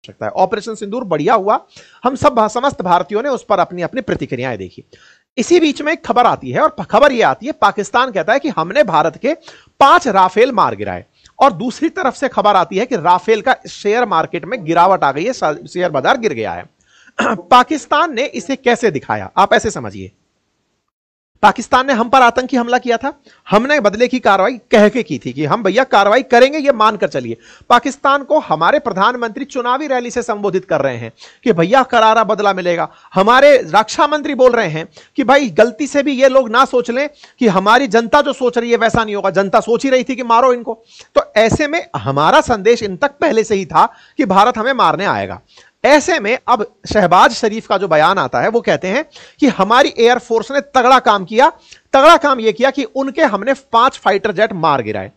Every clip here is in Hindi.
सकता है। ऑपरेशन सिंदूर बढ़िया हुआ, हम सब समस्त भारतीयों ने उस पर अपनी अपनी प्रतिक्रियाएं देखी। इसी बीच में एक खबर आती है और खबर यह आती है, पाकिस्तान कहता है कि हमने भारत के 5 राफेल मार गिराए, और दूसरी तरफ से खबर आती है कि राफेल का शेयर मार्केट में गिरावट आ गई है, शेयर बाजार गिर गया है। पाकिस्तान ने इसे कैसे दिखाया, आप ऐसे समझिए, पाकिस्तान ने हम पर आतंकी हमला किया था, हमने बदले की कार्रवाई कह के की थी कि हम भैया कार्रवाई करेंगे, ये मानकर चलिए। पाकिस्तान को हमारे प्रधानमंत्री चुनावी रैली से संबोधित कर रहे हैं कि भैया करारा बदला मिलेगा। हमारे रक्षा मंत्री बोल रहे हैं कि भाई गलती से भी ये लोग ना सोच लें कि हमारी जनता जो सोच रही है वैसा नहीं होगा, जनता सोच ही रही थी कि मारो इनको। तो ऐसे में हमारा संदेश इन तक पहले से ही था कि भारत हमें मारने आएगा। ऐसे में अब शहबाज शरीफ का जो बयान आता है वो कहते हैं कि हमारी एयरफोर्स ने तगड़ा काम किया। तगड़ा काम यह किया कि उनके हमने 5 फाइटर जेट मार गिराए।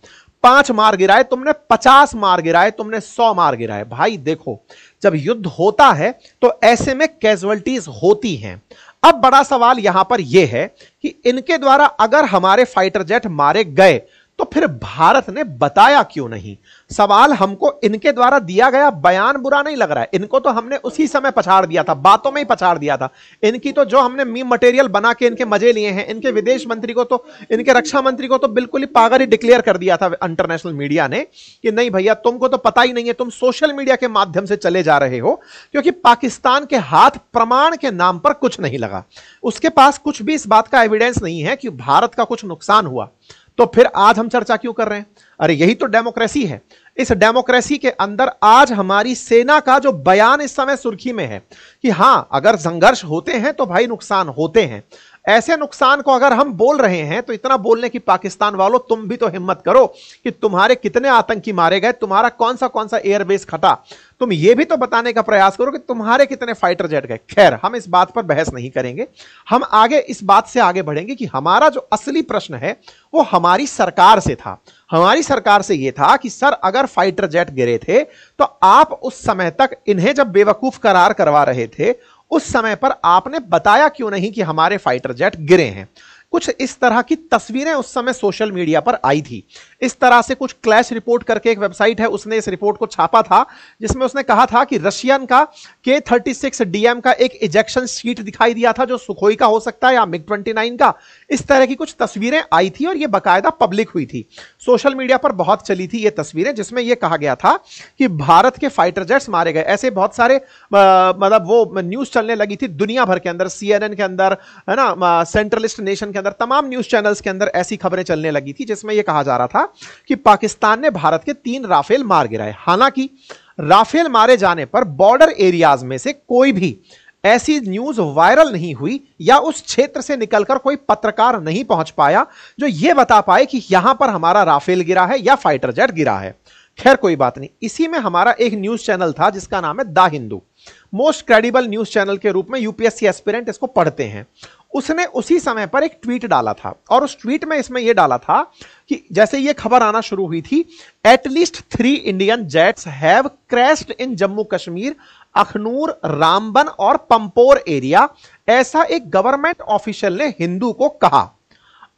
5 मार गिराए तुमने, 50 मार गिराए तुमने, 100 मार गिराए। भाई देखो, जब युद्ध होता है तो ऐसे में कैजुअल्टीज होती हैं। अब बड़ा सवाल यहां पर यह है कि इनके द्वारा अगर हमारे फाइटर जेट मारे गए तो फिर भारत ने बताया क्यों नहीं। सवाल हमको इनके द्वारा दिया गया बयान बुरा नहीं लग रहा है, इनको तो हमने उसी समय पछाड़ दिया था, बातों में ही पछाड़ दिया था। इनकी तो जो हमने मीम मटेरियल बना के इनके मजे लिए हैं, इनके विदेश मंत्री को तो, इनके रक्षा मंत्री को तो बिल्कुल ही पागल ही डिक्लेयर कर दिया था इंटरनेशनल मीडिया ने कि नहीं भैया तुमको तो पता ही नहीं है, तुम सोशल मीडिया के माध्यम से चले जा रहे हो, क्योंकि पाकिस्तान के हाथ प्रमाण के नाम पर कुछ नहीं लगा। उसके पास कुछ भी इस बात का एविडेंस नहीं है कि भारत का कुछ नुकसान हुआ। तो फिर आज हम चर्चा क्यों कर रहे हैं? अरे यही तो डेमोक्रेसी है। इस डेमोक्रेसी के अंदर आज हमारी सेना का जो बयान इस समय सुर्खी में है कि हां अगर संघर्ष होते हैं तो भाई नुकसान होते हैं। ऐसे नुकसान को अगर हम बोल रहे हैं तो इतना बोलने की पाकिस्तान वालों तुम भी तो हिम्मत करो कि तुम्हारे कितने आतंकी मारे गए, तुम्हारा कौन सा एयरबेस खटा, तुम ये भी तो बताने का प्रयास करो कि तुम्हारे कितने फाइटर जेट गए। खैर हम इस बात पर बहस नहीं करेंगे, हम आगे इस बात से आगे बढ़ेंगे कि हमारा जो असली प्रश्न है वो हमारी सरकार से था। हमारी सरकार से यह था कि सर अगर फाइटर जेट गिरे थे तो आप उस समय तक इन्हें जब बेवकूफ करार करवा रहे थे उस समय पर आपने बताया क्यों नहीं कि हमारे फाइटर जेट गिरे हैं। कुछ इस तरह की तस्वीरें उस समय सोशल मीडिया पर आई थी। इस तरह से कुछ क्लैश रिपोर्ट करके एक वेबसाइट है, उसने इस रिपोर्ट को छापा था जिसमें उसने कहा था कि रशियन का K-36 DM का एक इजेक्शन सीट दिखाई दिया था जो सुखोई का हो सकता है या MiG-29 का। इस तरह की कुछ तस्वीरें आई थी और यह बाकायदा पब्लिक हुई थी, सोशल मीडिया पर बहुत चली थी ये तस्वीरें, जिसमें यह कहा गया था कि भारत के फाइटर जेट्स मारे गए। ऐसे बहुत सारे मतलब वो न्यूज चलने लगी थी दुनिया भर के अंदर, CNN के अंदर है ना, सेंट्रलिस्ट नेशन के अंदर, तमाम न्यूज चैनल्स के अंदर ऐसी खबरें चलने लगी थी जिसमें यह कहा जा रहा था कि पाकिस्तान ने भारत के 3 राफेल मार गिराए। हालांकि राफेल मारे जाने पर बॉर्डर एरियाज में से कोई भी ऐसी न्यूज वायरल नहीं हुई या उस क्षेत्र से निकलकर कोई पत्रकार नहीं पहुंच पाया जो यह बता पाए कि यहां पर हमारा राफेल गिरा है या फाइटर जेट गिरा है। खैर कोई बात नहीं, इसी में हमारा एक न्यूज चैनल था जिसका नाम है the Hindu, most credible news channel के रूप में यूपीएससी एस्पिरेंट इसको पढ़ते हैं। उसने उसी समय पर एक ट्वीट डाला था और उस ट्वीट में इसमें यह डाला था कि जैसे यह खबर आना शुरू हुई थी, at least 3 Indian jets have crashed in Jammu Kashmir, Akhnoor, Ramban और पंपोर एरिया, ऐसा एक गवर्नमेंट ऑफिशियल ने हिंदू को कहा।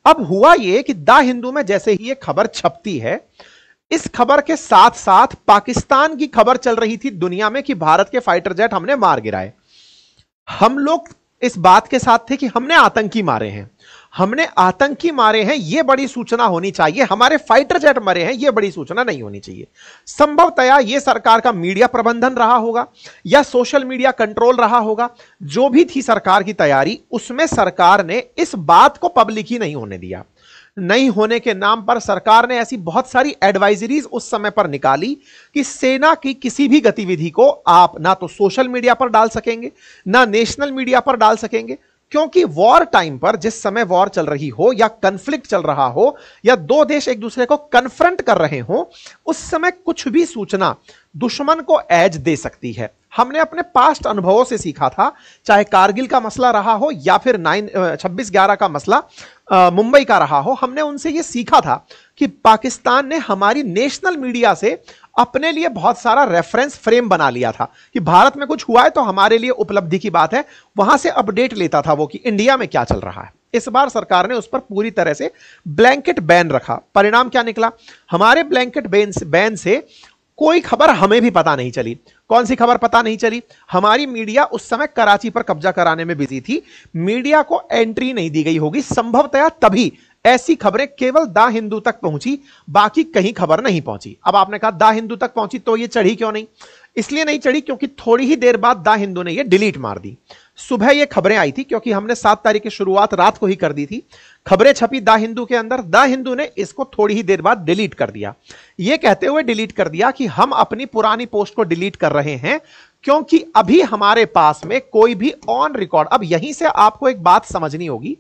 अब हुआ यह कि द हिंदू में जैसे ही यह खबर छपती है, इस खबर के साथ साथ पाकिस्तान की खबर चल रही थी दुनिया में कि भारत के फाइटर जेट हमने मार गिराए। हम लोग इस बात के साथ थे कि हमने आतंकी मारे हैं, हमने आतंकी मारे हैं, यह बड़ी सूचना होनी चाहिए। हमारे फाइटर जेट मरे हैं, यह बड़ी सूचना नहीं होनी चाहिए। संभवतया यह सरकार का मीडिया प्रबंधन रहा होगा या सोशल मीडिया कंट्रोल रहा होगा। जो भी थी सरकार की तैयारी, उसमें सरकार ने इस बात को पब्लिक ही नहीं होने दिया। नहीं होने के नाम पर सरकार ने ऐसी बहुत सारी एडवाइजरीज उस समय पर निकाली कि सेना की किसी भी गतिविधि को आप ना तो सोशल मीडिया पर डाल सकेंगे ना नेशनल मीडिया पर डाल सकेंगे, क्योंकि वॉर टाइम पर, जिस समय वॉर चल रही हो या कन्फ्लिक्ट चल रहा हो या 2 देश एक दूसरे को कन्फ्रंट कर रहे हो, उस समय कुछ भी सूचना दुश्मन को एज दे सकती है। हमने अपने पास्ट अनुभवों से सीखा था, चाहे कारगिल का मसला रहा हो या फिर 26/11 का मसला मुंबई का रहा हो, हमने उनसे यह सीखा था कि पाकिस्तान ने हमारी नेशनल मीडिया से अपने लिए बहुत सारा रेफरेंस फ्रेम बना लिया था कि भारत में कुछ हुआ है तो हमारे लिए उपलब्धि की बात है, वहां से अपडेट लेता था वो कि इंडिया में क्या चल रहा है। इस बार सरकार ने उस पर पूरी तरह से ब्लैंकेट बैन रखा। परिणाम क्या निकला? हमारे ब्लैंकेट बैन से कोई खबर हमें भी पता नहीं चली, कौन सी खबर पता नहीं चली? हमारी मीडिया उस समय कराची पर कब्जा कराने में बिजी थी, मीडिया को एंट्री नहीं दी गई होगी, संभवतया तभी ऐसी खबरें केवल द हिंदू तक पहुंची, बाकी कहीं खबर नहीं पहुंची। अब आपने कहा द हिंदू तक पहुंची तो ये चढ़ी क्यों नहीं? इसलिए नहीं चढ़ी क्योंकि थोड़ी ही देर बाद द हिंदू ने ये डिलीट मार दी। सुबह ये खबरें आई थी क्योंकि हमने 7 तारीख की शुरुआत रात को ही कर दी थी, खबरें छपी द हिंदू के अंदर, द हिंदू ने इसको थोड़ी ही देर बाद डिलीट कर दिया। ये कहते हुए डिलीट कर दिया कि हम अपनी पुरानी पोस्ट को डिलीट कर रहे हैं क्योंकि अभी हमारे पास में कोई भी ऑन रिकॉर्ड, अब यहीं से आपको एक बात समझनी होगी,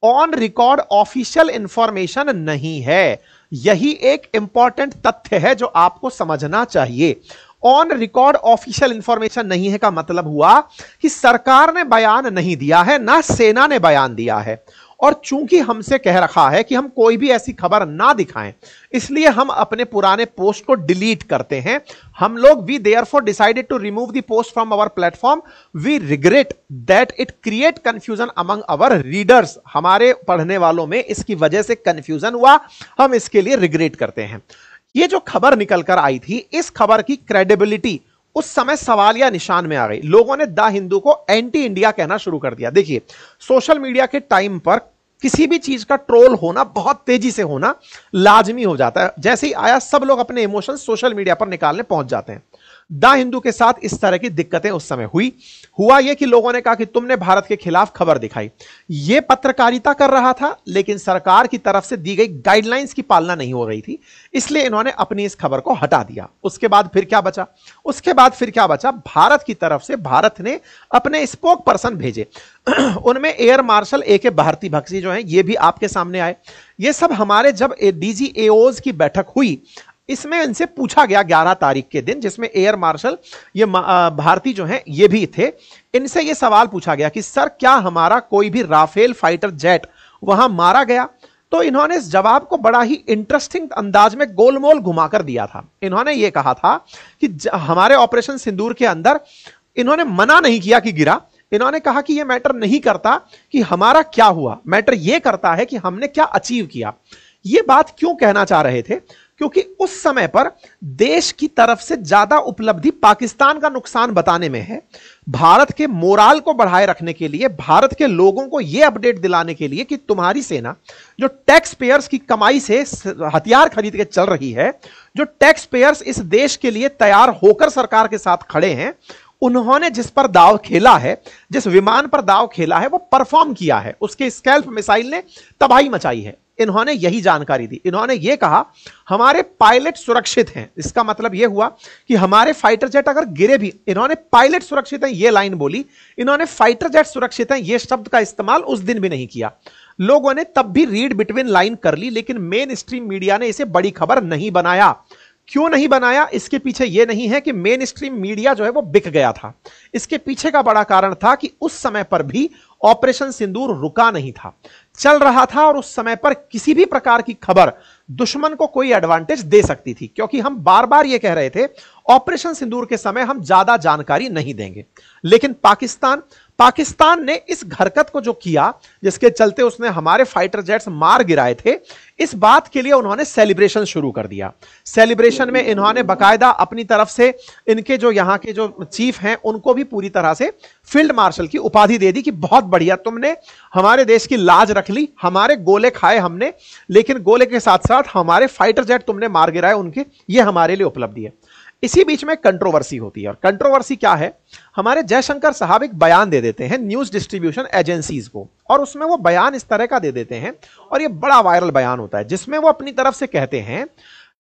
ऑन रिकॉर्ड ऑफिशियल इंफॉर्मेशन नहीं है। यही एक इंपॉर्टेंट तथ्य है जो आपको समझना चाहिए। ऑन रिकॉर्ड ऑफिशियल इंफॉर्मेशन नहीं है का मतलब हुआ कि सरकार ने बयान नहीं दिया है, ना सेना ने बयान दिया है, और चूंकि हमसे कह रखा है कि हम कोई भी ऐसी खबर ना दिखाएं, इसलिए हम अपने पुराने पोस्ट को डिलीट करते हैं। हम लोग we therefore decided to remove the post from our platform, we regret that it create confusion among our readers. हमारे पढ़ने वालों में इसकी वजह से कंफ्यूजन हुआ, हम इसके लिए रिग्रेट करते हैं। ये जो खबर निकल कर आई थी, इस खबर की क्रेडिबिलिटी उस समय सवालिया निशान में आ गई। लोगों ने द हिंदू को एंटी इंडिया कहना शुरू कर दिया। देखिए, सोशल मीडिया के टाइम पर किसी भी चीज का ट्रोल होना, बहुत तेजी से होना लाजमी हो जाता है। जैसे ही आया, सब लोग अपने इमोशंस सोशल मीडिया पर निकालने पहुंच जाते हैं। द हिंदू के साथ इस तरह की दिक्कतें उस समय हुआ यह कि लोगों ने कहा कि तुमने भारत के खिलाफ खबर दिखाई। यह पत्रकारिता कर रहा था, लेकिन सरकार की तरफ से दी गई गाइडलाइंस की पालना नहीं हो रही थी, इसलिए इन्होंने अपनी इस खबर को हटा दिया। उसके बाद फिर क्या बचा? भारत की तरफ से भारत ने अपने स्पोक पर्सन भेजे। उनमें air marshal A K. Bharti Bakshi जो हैं, ये भी आपके सामने आए। ये सब हमारे जब DGAOs की बैठक हुई, इसमें इनसे पूछा गया 11 तारीख के दिन, जिसमें एयर मार्शल ये भारती जो हैं ये भी थे। इनसे ये सवाल पूछा गया कि सर, क्या हमारा कोई भी राफेल फाइटर जेट वहां मारा गया? तो इन्होंने इस जवाब को बड़ा ही इंटरेस्टिंग अंदाज में गोलमोल घुमाकर दिया था। इन्होंने ये कहा था कि हमारे ऑपरेशन सिंदूर के अंदर इन्होंने मना नहीं किया कि गिरा, इन्होंने कहा कि यह मैटर नहीं करता कि हमारा क्या हुआ, मैटर यह करता है कि हमने क्या अचीव किया। यह बात क्यों कहना चाह रहे थे? क्योंकि उस समय पर देश की तरफ से ज्यादा उपलब्धि पाकिस्तान का नुकसान बताने में है, भारत के मोराल को बढ़ाए रखने के लिए, भारत के लोगों को यह अपडेट दिलाने के लिए कि तुम्हारी सेना जो टैक्स पेयर्स की कमाई से हथियार खरीद के चल रही है, जो टैक्स पेयर्स इस देश के लिए तैयार होकर सरकार के साथ खड़े हैं, उन्होंने जिस पर दाव खेला है, जिस विमान पर दाव खेला है, वो परफॉर्म किया है। उसके स्कैल्प मिसाइल ने तबाही मचाई है। इन्होंने यही जानकारी दी। इन्होंने यह कहा हमारे पायलट सुरक्षित हैं। इसका मतलब यह हुआ कि हमारे फाइटर जेट अगर गिरे भी, इन्होंने पायलट सुरक्षित हैं यह लाइन बोली, इन्होंने फाइटर जेट सुरक्षित हैं यह शब्द का इस्तेमाल उस दिन भी नहीं किया। लोगों ने तब भी रीड बिटवीन लाइन कर ली, लेकिन मेन स्ट्रीम मीडिया ने इसे बड़ी खबर नहीं बनाया। क्यों नहीं बनाया? इसके पीछे यह नहीं है कि मेन स्ट्रीम मीडिया जो है वो बिक गया था। इसके पीछे का बड़ा कारण था कि उस समय पर भी ऑपरेशन सिंदूर रुका नहीं था, चल रहा था, और उस समय पर किसी भी प्रकार की खबर दुश्मन को कोई एडवांटेज दे सकती थी, क्योंकि हम बार बार यह कह रहे थे ऑपरेशन सिंदूर के समय हम ज्यादा जानकारी नहीं देंगे। लेकिन पाकिस्तान ने इस हरकत को जो किया, जिसके चलते उसने हमारे फाइटर जेट्स मार गिराए थे, इस बात के लिए उन्होंने सेलिब्रेशन शुरू कर दिया। सेलिब्रेशन में इन्होंने बकायदा अपनी तरफ से इनके जो यहां के जो चीफ हैं उनको भी पूरी तरह से फील्ड मार्शल की उपाधि दे दी कि बहुत बढ़िया, तुमने हमारे देश की लाज रख ली, हमारे गोले खाए हमने, लेकिन गोले के साथ साथ हमारे फाइटर जेट तुमने मार गिराए उनके, ये हमारे लिए उपलब्धि है। इसी बीच में कंट्रोवर्सी होती है, और कंट्रोवर्सी क्या है? हमारे जयशंकर साहब एक बयान दे देते हैं न्यूज डिस्ट्रीब्यूशन एजेंसीज को, और उसमें वो बयान इस तरह का दे देते हैं, और ये बड़ा वायरल बयान होता है, जिसमें वो अपनी तरफ से कहते हैं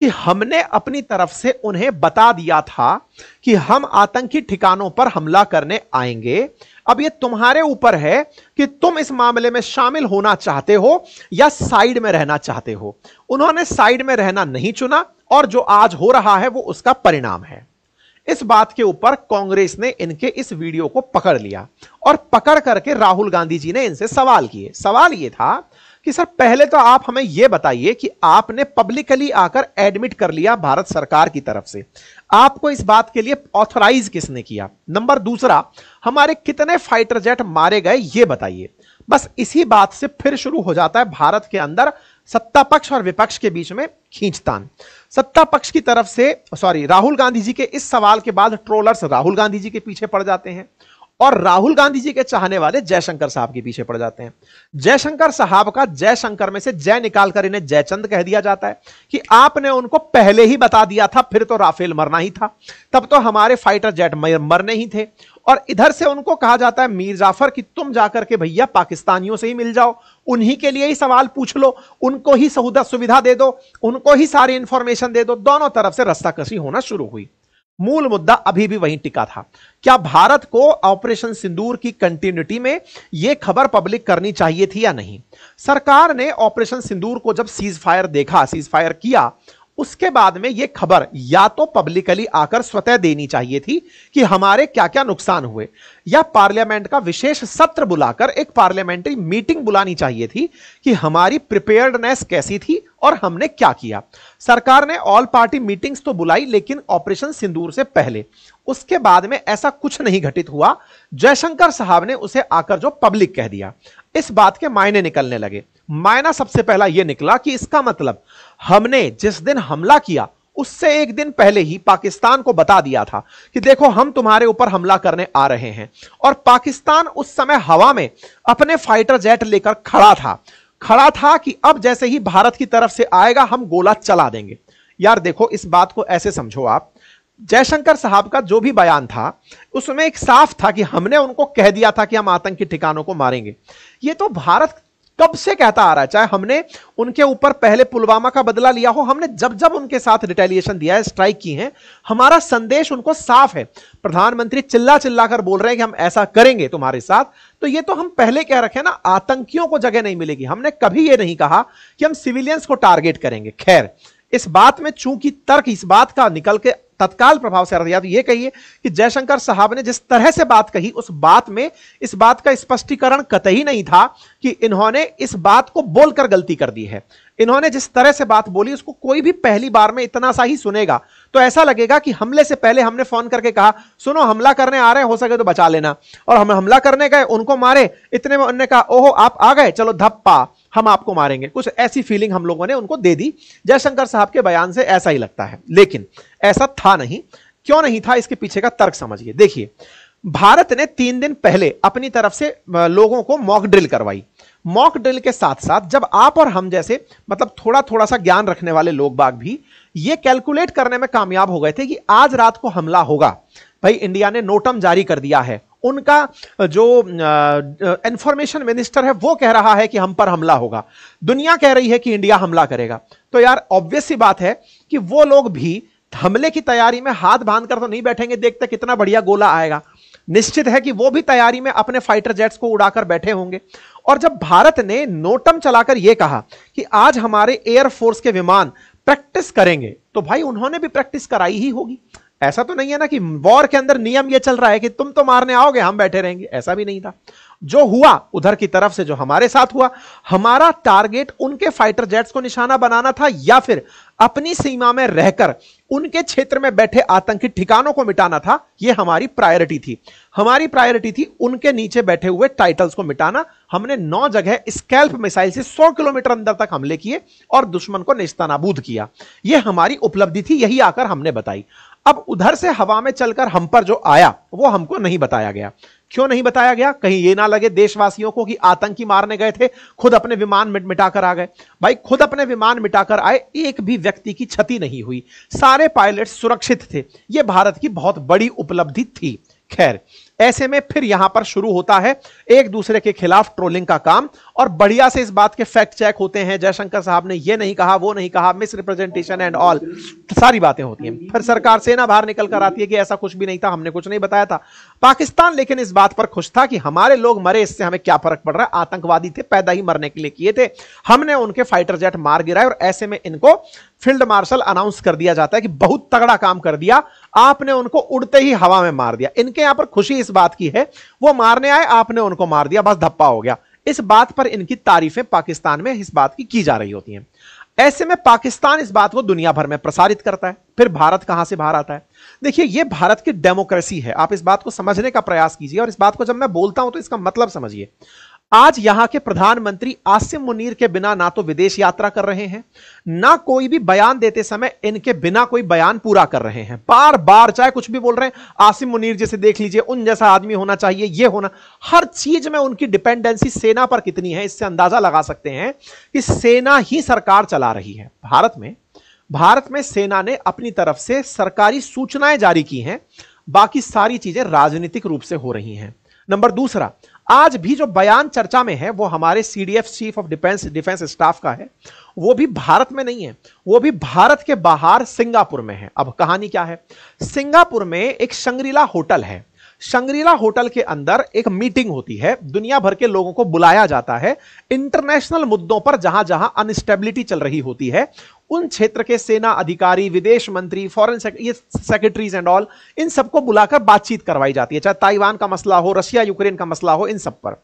कि हमने अपनी तरफ से उन्हें बता दिया था कि हम आतंकी ठिकानों पर हमला करने आएंगे। अब ये तुम्हारे ऊपर है कि तुम इस मामले में शामिल होना चाहते हो या साइड में रहना चाहते हो। उन्होंने साइड में रहना नहीं चुना, और जो आज हो रहा है वो उसका परिणाम है। इस बात के ऊपर कांग्रेस ने इनके इस वीडियो को पकड़ लिया, और पकड़ करके राहुल गांधी जी ने इनसे सवाल किए। सवाल यह था कि सर, पहले तो आप हमें यह बताइए कि आपने पब्लिकली आकर एडमिट कर लिया भारत सरकार की तरफ से, आपको इस बात के लिए ऑथराइज किसने किया? नंबर दूसरा, हमारे कितने फाइटर जेट मारे गए ये बताइए। बस इसी बात से फिर शुरू हो जाता है भारत के अंदर सत्ता पक्ष और विपक्ष के बीच में खींचतान। सत्ता पक्ष की तरफ से राहुल गांधी जी के इस सवाल के बाद ट्रोलर्स राहुल गांधी जी के पीछे पड़ जाते हैं और राहुल गांधी जी के चाहने वाले जयशंकर साहब के पीछे पड़ जाते हैं। जयशंकर साहब का जयशंकर में से जय निकालकर इन्हें जयचंद कह दिया जाता है कि आपने उनको पहले ही बता दिया था, फिर तो राफेल मरना ही था, तब तो हमारे फाइटर जेट मरने ही थे। और इधर से उनको कहा जाता है मीर जाफर कि तुम जाकर के भैया पाकिस्तानियों से ही मिल जाओ, उन्हीं के लिए ही सवाल पूछ लो, उनको ही सुविधा दे दो, उनको ही सारी इंफॉर्मेशन दे दो। दोनों तरफ से रस्साकशी होना शुरू हुई। मूल मुद्दा अभी भी वहीं टिका था। क्या भारत को ऑपरेशन सिंदूर की कंटिन्यूटी में यह खबर पब्लिक करनी चाहिए थी या नहीं? सरकार ने ऑपरेशन सिंदूर को जब सीज फायर किया, उसके बाद में यह खबर या तो पब्लिकली आकर स्वतः देनी चाहिए थी कि हमारे क्या क्या नुकसान हुए, या पार्लियामेंट का विशेष सत्र बुलाकर एक पार्लियामेंट्री मीटिंग बुलानी चाहिए थी कि हमारी प्रिपेयर्डनेस कैसी थी और हमने क्या किया। सरकार ने ऑल पार्टी मीटिंग्स तो बुलाई, लेकिन ऑपरेशन सिंदूर से पहले उसके बाद में ऐसा कुछ नहीं घटित हुआ। जयशंकर साहब ने उसे आकर जो पब्लिक कह दिया, इस बात के मायने निकलने लगे। मायना सबसे पहला यह निकला कि इसका मतलब हमने जिस दिन हमला किया उससे एक दिन पहले ही पाकिस्तान को बता दिया था कि देखो हम तुम्हारे ऊपर हमला करने आ रहे हैं, और पाकिस्तान उस समय हवा में अपने फाइटर जेट लेकर खड़ा था कि अब जैसे ही भारत की तरफ से आएगा हम गोला चला देंगे। यार देखो, इस बात को ऐसे समझो आप, जयशंकर साहब का जो भी बयान था उसमें एक साफ था कि हमने उनको कह दिया था कि हम आतंकी ठिकानों को मारेंगे। ये तो भारत कब से कहता आ रहा है, चाहे हमने उनके ऊपर पहले पुलवामा का बदला लिया हो, हमने जब जब उनके साथ रिटेलिएशन दिया है, स्ट्राइक की है, हमारा संदेश उनको साफ है। प्रधानमंत्री चिल्ला चिल्ला कर बोल रहे हैं कि हम ऐसा करेंगे तुम्हारे साथ, तो ये तो हम पहले कह रखे हैं ना, आतंकियों को जगह नहीं मिलेगी। हमने कभी ये नहीं कहा कि हम सिविलियंस को टारगेट करेंगे। खैर, इस बात में चूंकि तर्क इस बात का निकल के तत्काल प्रभाव से या तो यह कहिए कि जयशंकर साहब ने जिस तरह से बात कही, उस बात में इस बात का स्पष्टीकरण कतई नहीं था कि इन्होंने इस बात को बोलकर गलती कर दी है। इन्होंने जिस तरह से बात बोली उसको कोई भी पहली बार में इतना सा ही सुनेगा तो ऐसा लगेगा कि हमले से पहले हमने फोन करके कहा सुनो हमला करने आ रहे हैं, हो सके तो बचा लेना, और हम हमला करने गए, उनको मारे, इतने में उन्होंने कहा ओहो आप आ गए, चलो धप्पा हम आपको मारेंगे। कुछ ऐसी फीलिंग हम लोगों ने उनको दे दी। जयशंकर साहब के बयान से ऐसा ही लगता है, लेकिन ऐसा था नहीं। क्यों नहीं था, इसके पीछे का तर्क समझिए। देखिए, भारत ने 3 दिन पहले अपनी तरफ से लोगों को मॉक ड्रिल करवाई। मॉक ड्रिल के साथ साथ जब आप और हम जैसे मतलब थोड़ा थोड़ा सा ज्ञान रखने वाले लोग बाग भी ये कैलकुलेट करने में कामयाब हो गए थे कि आज रात को हमला होगा। भाई इंडिया ने नोटम जारी कर दिया है, उनका जो इंफॉर्मेशन मिनिस्टर है वो कह रहा है कि हम पर हमला होगा, दुनिया कह रही है कि इंडिया हमला करेगा। तो यार ऑब्वियस सी बात है कि वो लोग भी हमले की तैयारी में हाथ बांधकर तो नहीं बैठेंगे देखते कितना बढ़िया गोला आएगा। निश्चित है कि वो भी तैयारी में अपने फाइटर जेट्स को उड़ाकर बैठे होंगे। और जब भारत ने नोटम चलाकर यह कहा कि आज हमारे एयरफोर्स के विमान प्रैक्टिस करेंगे, तो भाई उन्होंने भी प्रैक्टिस कराई ही होगी। ऐसा तो नहीं है ना कि वॉर के अंदर नियम यह चल रहा है कि तुम तो मारने आओगे हम बैठे रहेंगे, ऐसा भी नहीं था। जो हुआ उधर की तरफ से, जो हमारे साथ हुआ, हमारा टारगेट उनके फाइटर जेट्स को निशाना बनाना था या फिर अपनी सीमा में रहकर उनके क्षेत्र में बैठे आतंकी ठिकानों को मिटाना था। यह हमारी प्रायोरिटी थी। हमारी प्रायोरिटी थी उनके नीचे बैठे हुए टाइटल्स को मिटाना। हमने 9 जगह स्कैल्प मिसाइल से 100 किलोमीटर अंदर तक हमले किए और दुश्मन को नेस्तनाबूद किया। यह हमारी उपलब्धि थी, यही आकर हमने बताई। अब उधर से हवा में चलकर हम पर जो आया वो हमको नहीं बताया गया। क्यों नहीं बताया गया? कहीं ये ना लगे देशवासियों को कि आतंकी मारने गए थे, खुद अपने विमान मिटाकर आ गए। भाई खुद अपने विमान मिटाकर आए, एक भी व्यक्ति की क्षति नहीं हुई, सारे पायलट सुरक्षित थे। यह भारत की बहुत बड़ी उपलब्धि थी। खैर, ऐसे में फिर यहां पर शुरू होता है एक दूसरे के खिलाफ ट्रोलिंग का काम, और बढ़िया से इस बात के फैक्ट चेक होते हैं। जयशंकर साहब ने ये नहीं कहा, वो नहीं कहा, मिस रिप्रेजेंटेशन एंड ऑल सारी बातें होती हैं। फिर सरकार सेना बाहर निकल कर आती है कि ऐसा कुछ भी नहीं था, हमने कुछ नहीं बताया था। पाकिस्तान लेकिन इस बात पर खुश था कि हमारे लोग मरे, इससे हमें क्या फर्क पड़ रहा है, आतंकवादी थे, पैदा ही मरने के लिए किए थे, हमने उनके फाइटर जेट मार गिराए। और ऐसे में इनको फील्ड मार्शल अनाउंस कर दिया जाता है कि बहुत तगड़ा काम कर दिया आपने, उनको उड़ते ही हवा में मार दिया। इनके यहां पर खुशी इस बात की है, वो मारने आए, आपने उनको मार दिया, बस धप्पा हो गया। इस बात पर इनकी तारीफें पाकिस्तान में इस बात की जा रही होती हैं। ऐसे में पाकिस्तान इस बात को दुनिया भर में प्रसारित करता है। फिर भारत कहां से बाहर आता है? देखिए, यह भारत की डेमोक्रेसी है। आप इस बात को समझने का प्रयास कीजिए, और इस बात को जब मैं बोलता हूं तो इसका मतलब समझिए। आज यहां के प्रधानमंत्री आसिम मुनीर के बिना ना तो विदेश यात्रा कर रहे हैं, ना कोई भी बयान देते समय इनके बिना कोई बयान पूरा कर रहे हैं। बार बार चाहे कुछ भी बोल रहे हैं, आसिम मुनीर जैसे देख लीजिए, उन जैसा आदमी होना चाहिए, ये होना, हर चीज में उनकी डिपेंडेंसी सेना पर कितनी है, इससे अंदाजा लगा सकते हैं कि सेना ही सरकार चला रही है। भारत में सेना ने अपनी तरफ से सरकारी सूचनाएं जारी की हैं, बाकी सारी चीजें राजनीतिक रूप से हो रही हैं। नंबर दूसरा, आज भी जो बयान चर्चा में है वो हमारे CDF chief of defence staff का है, वो भी भारत में नहीं है, वो भी भारत के बाहर सिंगापुर में है। अब कहानी क्या है, सिंगापुर में एक शंग्रीला होटल है, शंग्रीला होटल के अंदर एक मीटिंग होती है, दुनिया भर के लोगों को बुलाया जाता है इंटरनेशनल मुद्दों पर, जहां जहां अनस्टेबिलिटी चल रही होती है, उन क्षेत्र के सेना अधिकारी, विदेश मंत्री, फॉरेन सेक्रेटरीज एंड ऑल, इन सबको बुलाकर बातचीत करवाई जाती है, चाहे ताइवान का मसला हो, रशिया यूक्रेन का मसला हो, इन सब पर।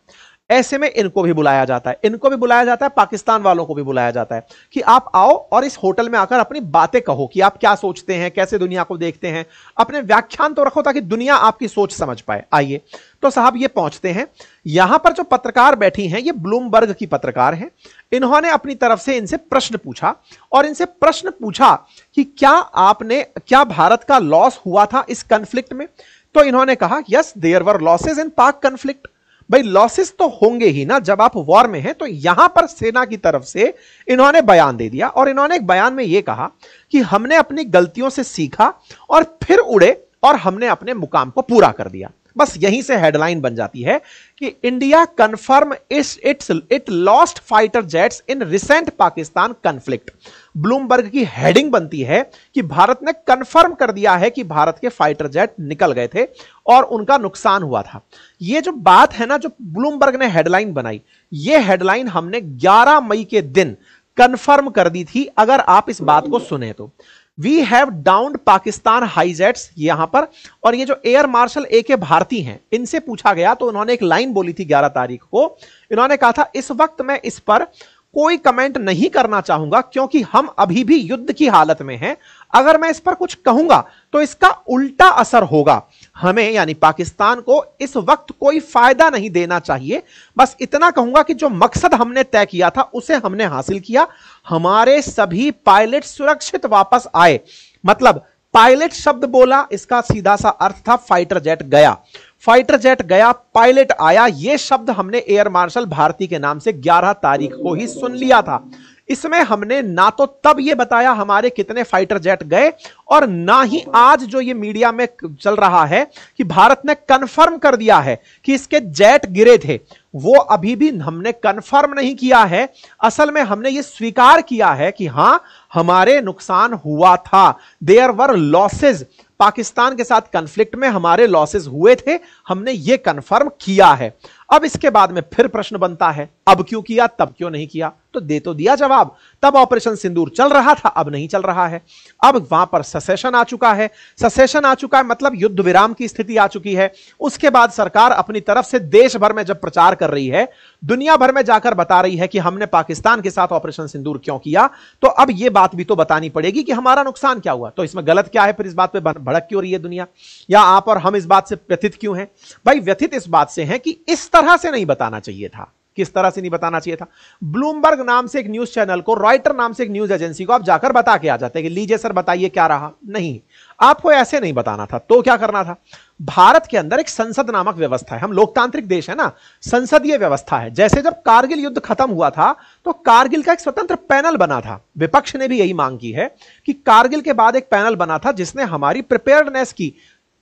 ऐसे में इनको भी बुलाया जाता है, इनको भी बुलाया जाता है, पाकिस्तान वालों को भी बुलाया जाता है कि आप आओ और इस होटल में आकर अपनी बातें कहो कि आप क्या सोचते हैं, कैसे दुनिया को देखते हैं, अपने व्याख्यान तो रखो ताकि दुनिया आपकी सोच समझ पाए। आइए तो साहब ये पहुंचते हैं, यहां पर जो पत्रकार बैठी हैं ये ब्लूमबर्ग की पत्रकार हैं। इन्होंने अपनी तरफ से इनसे प्रश्न पूछा और इनसे प्रश्न पूछा कि क्या भारत का लॉस हुआ था इस कॉन्फ्लिक्ट में? तो इन्होंने कहा yes there were losses in Pak conflict. भाई लॉसेस तो होंगे ही ना, जब आप वॉर में हैं। तो यहां पर सेना की तरफ से इन्होंने बयान दे दिया और इन्होंने एक बयान में यह कहा कि हमने अपनी गलतियों से सीखा और फिर उड़े और हमने अपने मुकाम को पूरा कर दिया। बस यहीं से हेडलाइन बन जाती है कि India confirm it lost fighter jets in recent Pakistan conflict. Bloomberg की हेडिंग बनती है कि भारत ने कंफर्म कर दिया है कि भारत के फाइटर जेट निकल गए थे और उनका नुकसान हुआ था। यह जो बात है ना, जो ब्लूमबर्ग ने हेडलाइन बनाई, यह हेडलाइन हमने 11 मई के दिन कंफर्म कर दी थी। अगर आप इस बात को सुने तो वी हैव डाउन्ड पाकिस्तान हाईजेट्स यहां पर, और ये जो एयर मार्शल ए.के. भारती हैं, इनसे पूछा गया तो उन्होंने एक लाइन बोली थी 11 तारीख को। इन्होंने कहा था इस वक्त मैं इस पर कोई कमेंट नहीं करना चाहूंगा क्योंकि हम अभी भी युद्ध की हालत में हैं। अगर मैं इस पर कुछ कहूंगा तो इसका उल्टा असर होगा। हमें यानी पाकिस्तान को इस वक्त कोई फायदा नहीं देना चाहिए। बस इतना कहूंगा कि जो मकसद हमने तय किया था उसे हमने हासिल किया। हमारे सभी पायलट सुरक्षित वापस आए। मतलब पायलट शब्द बोला, इसका सीधा सा अर्थ था फाइटर जेट गया। फाइटर जेट गया, पायलट आया। यह शब्द हमने एयर मार्शल भारती के नाम से 11 तारीख को ही सुन लिया था। इसमें हमने ना तो तब यह बताया हमारे कितने फाइटर जेट गए, और ना ही आज जो ये मीडिया में चल रहा है कि भारत ने कंफर्म कर दिया है कि इसके जेट गिरे थे, वो अभी भी हमने कंफर्म नहीं किया है। असल में हमने ये स्वीकार किया है कि हां हमारे नुकसान हुआ था। देयर वर लॉसेस, पाकिस्तान के साथ कॉन्फ्लिक्ट में हमारे लॉसेस हुए थे, हमने ये कंफर्म किया है। अब इसके बाद में फिर प्रश्न बनता है अब क्यों किया, तब क्यों नहीं किया? तो दे तो दिया जवाब। तब ऑपरेशन सिंदूर चल रहा था, अब नहीं चल रहा है। अब वहां पर सेसेशन आ चुका है। सेसेशन आ चुका है मतलब युद्ध विराम की स्थिति आ चुकी है। उसके बाद सरकार अपनी तरफ से देश भर में जब प्रचार कर रही है, दुनिया भर में जाकर बता रही है कि हमने पाकिस्तान के साथ ऑपरेशन सिंदूर क्यों किया, तो अब यह बात भी तो बतानी पड़ेगी कि हमारा नुकसान क्या हुआ। तो इसमें गलत क्या है? फिर इस बात पे भड़क क्यों रही है दुनिया, या आप और हम इस बात से व्यथित क्यों हैं? भाई व्यथित इस बात से हैं कि इस तरह से नहीं बताना चाहिए था। किस तरह से नहीं बताना चाहिए था? ब्लूमबर्ग नाम से एक न्यूज चैनल को, रॉयटर नाम से एक न्यूज एजेंसी को आप जाकर बता के आ जाते कि लीजिए सर बताइए क्या रहा। नहीं, आपको ऐसे नहीं बताना था। तो क्या करना था? भारत के अंदर एक संसद नामक व्यवस्था है। हम लोकतांत्रिक देश है ना, संसदीय व्यवस्था है। जैसे जब कारगिल युद्ध खत्म हुआ था तो कारगिल का एक स्वतंत्र पैनल बना था। विपक्ष ने भी यही मांग की है कि कारगिल के बाद एक पैनल बना था जिसने हमारी प्रिपेयर्डनेस की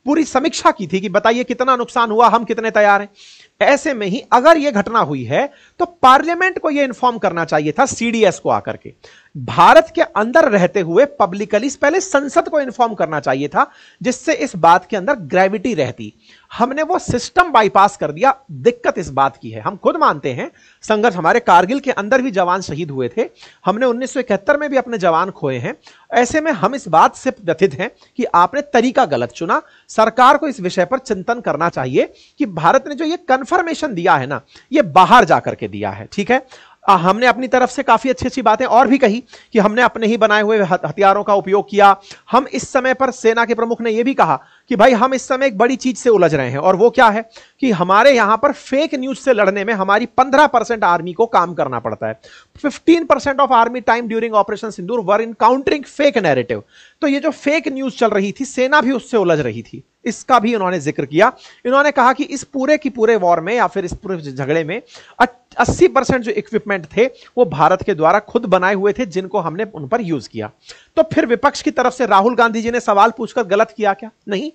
पूरी समीक्षा की थी कि बताइए कितना नुकसान हुआ, हम कितने तैयार हैं। ऐसे में ही अगर यह घटना हुई है तो पार्लियामेंट को यह इन्फॉर्म करना चाहिए था, सीडीएस को आकर के। भारत के अंदर रहते हुए पब्लिकली पहले संसद को इन्फॉर्म करना चाहिए था, जिससे इस बात के अंदर ग्रेविटी रहती। हमने वो सिस्टम बाईपास कर दिया। दिक्कत इस बात की है, हम खुद मानते हैं संघर्ष, हमारे कारगिल के अंदर भी जवान शहीद हुए थे, हमने 1971 में भी अपने जवान खोए हैं। ऐसे में हम इस बात से व्यथित हैं कि आपने तरीका गलत चुना। सरकार को इस विषय पर चिंतन करना चाहिए कि भारत ने जो ये कंफर्मेशन दिया है ना, ये बाहर जाकर के दिया है। ठीक है, हमने अपनी तरफ से काफी अच्छी अच्छी बातें और भी कही कि हमने अपने ही बनाए हुए हथियारों का उपयोग किया। हम इस समय पर, सेना के प्रमुख ने यह भी कहा कि भाई हम इस समय एक बड़ी चीज से उलझ रहे हैं, और वो क्या है कि हमारे यहां पर फेक न्यूज से लड़ने में हमारी 15% आर्मी को काम करना पड़ता है। 15% of army time during operation Sindoor were in countering fake narrative. तो ये जो फेक न्यूज चल रही थी, सेना भी उससे उलझ रही थी, इसका भी उन्होंने जिक्र किया। इन्होंने कहा कि इस पूरे की पूरे वॉर में या फिर इस पूरे झगड़े में 80% जो इक्विपमेंट थे वो भारत के द्वारा खुद बनाए हुए थे, जिनको हमने उन पर यूज किया। तो फिर विपक्ष की तरफ से राहुल गांधी जी ने सवाल पूछकर गलत किया क्या? नहीं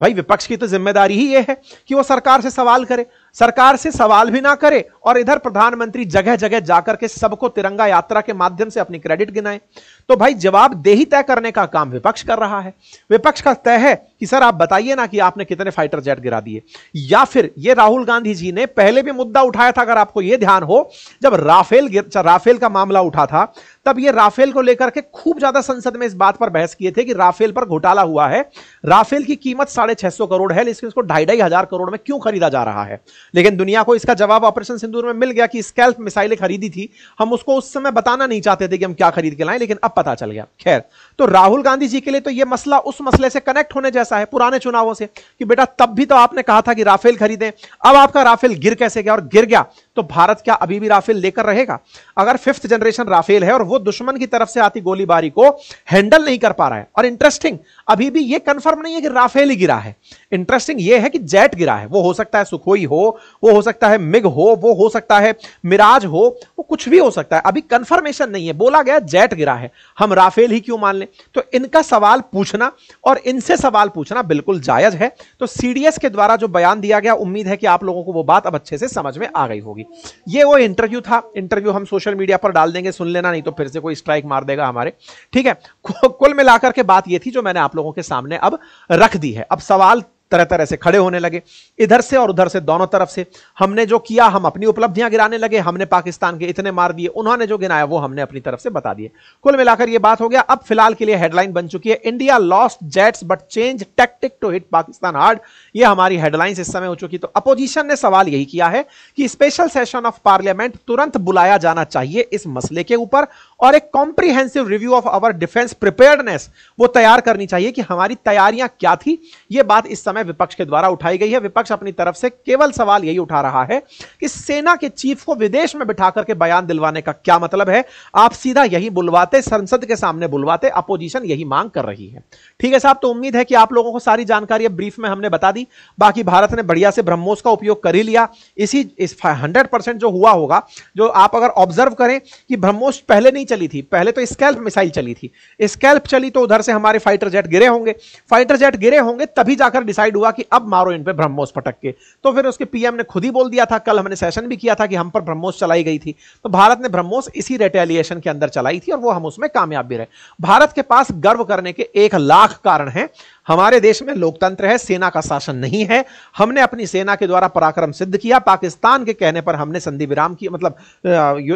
भाई, विपक्ष की तो जिम्मेदारी ही यह है कि वो सरकार से सवाल करे। सरकार से सवाल भी ना करे और इधर प्रधानमंत्री जगह जगह जाकर के सबको तिरंगा यात्रा के माध्यम से अपनी क्रेडिट गिनाए। तो भाई जवाबदेही तय करने का काम विपक्ष कर रहा है। विपक्ष का तय है कि सर आप बताइए ना कि आपने कितने फाइटर जेट गिरा दिए। या फिर ये राहुल गांधी जी ने पहले भी मुद्दा उठाया था, अगर आपको यह ध्यान हो, जब राफेल का मामला उठा था तब ये राफेल को लेकर के खूब ज्यादा संसद में इस बात पर बहस किए थे कि राफेल पर घोटाला हुआ है, राफेल की कीमत 650 करोड़ है, लेकिन इसको 2,500 करोड़ में क्यों खरीदा जा रहा है। लेकिन दुनिया को इसका जवाब ऑपरेशन सिंदूर में मिल गया कि स्कैल्प मिसाइलें खरीदी थी। हम उसको उस समय बताना नहीं चाहते थे कि हम क्या खरीद के लाएं, लेकिन अब पता चल गया। खैर, तो राहुल गांधी जी के लिए तो यह मसला उस मसले से कनेक्ट होने जैसा है, पुराने चुनावों से, कि बेटा तब भी तो आपने कहा था कि राफेल खरीदें, अब आपका राफेल गिर कैसे गया, और गिर गया तो भारत क्या अभी भी राफेल लेकर रहेगा? अगर 5th जनरेशन राफेल है और वो दुश्मन की तरफ से आती गोलीबारी को हैंडल नहीं कर पा रहा है, और इंटरेस्टिंग अभी भी ये कंफर्म नहीं है कि राफेल ही गिरा है, इंटरेस्टिंग ये है कि जेट गिरा है। वो हो सकता है सुखोई हो, वो हो सकता है मिग वो हो सकता है मिराज हो, वो कुछ भी हो सकता है, अभी कंफर्मेशन नहीं है। बोला गया जेट गिरा है, हम राफेल ही क्यों मान लें? तो इनका सवाल पूछना और इनसे सवाल पूछना बिल्कुल जायज है। तो सीडीएस के द्वारा जो बयान दिया गया, उम्मीद है कि आप लोगों को वो बात अब अच्छे से समझ में आ गई होगी। ये वो इंटरव्यू था, इंटरव्यू हम सोशल मीडिया पर डाल देंगे, सुन लेना, नहीं तो फिर से कोई स्ट्राइक मार देगा हमारे। ठीक है, कुल मिलाकर के बात ये थी जो मैंने आप लोगों के सामने अब रख दी है। अब सवाल तरह तरह से खड़े होने लगे, इधर से और उधर से, दोनों तरफ से। हमने जो किया, हम अपनी उपलब्धियां गिराने लगे, हमने पाकिस्तान के इतने मार दिए, उन्होंने जो गिनाया वो हमने अपनी तरफ से बता दिए। कुल मिलाकर ये बात हो गया। अब फिलहाल के लिए हेडलाइन बन चुकी है, India lost jets but change tactic to hit Pakistan hard. ये हमारी हेडलाइंस इस समय हो चुकी। तो अपोजिशन ने सवाल यही किया है कि स्पेशल सेशन ऑफ पार्लियामेंट तुरंत बुलाया जाना चाहिए इस मसले के ऊपर, और एक comprehensive review of our defence preparedness वो तैयार करनी चाहिए कि हमारी तैयारियां क्या थी। यह बात इस समय विपक्ष के द्वारा उठाई गई है। विपक्ष अपनी तरफ से केवल सवाल यही उठा रहा है कि सेना के चीफ को विदेश में बिठा करके बयान दिलवाने का क्या मतलब है? आप सीधा यही बुलवाते, संसद के सामने बुलवाते। अपोजिशन यही मांग कर रही है। ठीक है साहब, तो उम्मीद है कि आप लोगों को सारी जानकारी ब्रीफ में हमने बता दी। बाकी भारत ने बढ़िया से ब्रह्मोस का उपयोग कर ही लिया। इस 100% जो हुआ होगा, जो आप अगर ऑब्जर्व करें कि ब्रह्मोस पहले नहीं चली थी, पहले तो स्कैल्प मिसाइल चली थी। स्कैल्प चली तो उधर से हमारे फाइटर जेट गिरे होंगे, फाइटर जेट गिरे होंगे, तभी जाकर डिसाइड हुआ कि अब मारो इन पे ब्रह्मोस पटक के। तो फिर उसके पीएम ने खुद ही बोल दिया था, कल हमने सेशन भी किया था कि हम पर ब्रह्मोस चलाई गई थी। तो भारत ने ब्रह्मोस इसी रिटेलिएशन के अंदर चलाई थी और वो हम उसमें कामयाब भी रहे। भारत के पास गर्व करने के 1,00,000 कारण हैं। हमारे देश में लोकतंत्र है, सेना का शासन नहीं है। हमने अपनी सेना के द्वारा पराक्रम सिद्ध किया। पाकिस्तान के कहने पर हमने संधि विराम किया, मतलब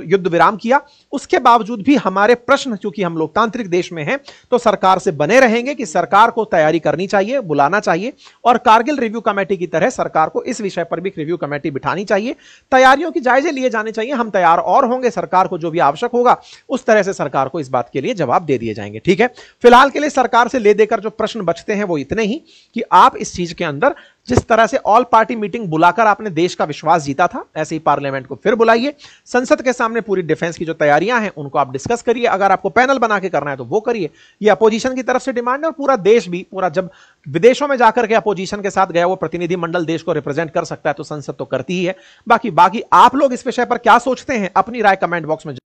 युद्ध विराम किया। उसके बावजूद भी हमारे प्रश्न, चूंकि हम लोकतांत्रिक देश में हैं, तो सरकार से बने रहेंगे कि सरकार को तैयारी करनी चाहिए, बुलाना चाहिए, और कारगिल रिव्यू कमेटी की तरह सरकार को इस विषय पर भी एक रिव्यू कमेटी बिठानी चाहिए। तैयारियों की जायजे लिए जाने चाहिए। हम तैयार और होंगे, सरकार को जो भी आवश्यक होगा उस तरह से सरकार को इस बात के लिए जवाब दे दिए जाएंगे। ठीक है, फिलहाल के लिए सरकार से ले देकर जो प्रश्न बचते हैं वो इतने ही कि आप इस चीज के अंदर जिस तरह से ऑल पार्टी मीटिंग बुलाकर आपने देश का विश्वास जीता था, ऐसे ही पार्लियामेंट को फिर बुलाइए। संसद के सामने पूरी डिफेंस की जो तैयारियां हैं उनको आप डिस्कस करिए। अगर आपको पैनल बना के करना है तो वो करिए। ये अपोजिशन की तरफ से डिमांड है, और पूरा देश भी, पूरा जब विदेशों में जाकर के अपोजिशन के साथ गया वो प्रतिनिधि मंडल देश को रिप्रेजेंट कर सकता है, तो संसद तो करती ही है। बाकी आप लोग इस विषय पर क्या सोचते हैं, अपनी राय कमेंट बॉक्स में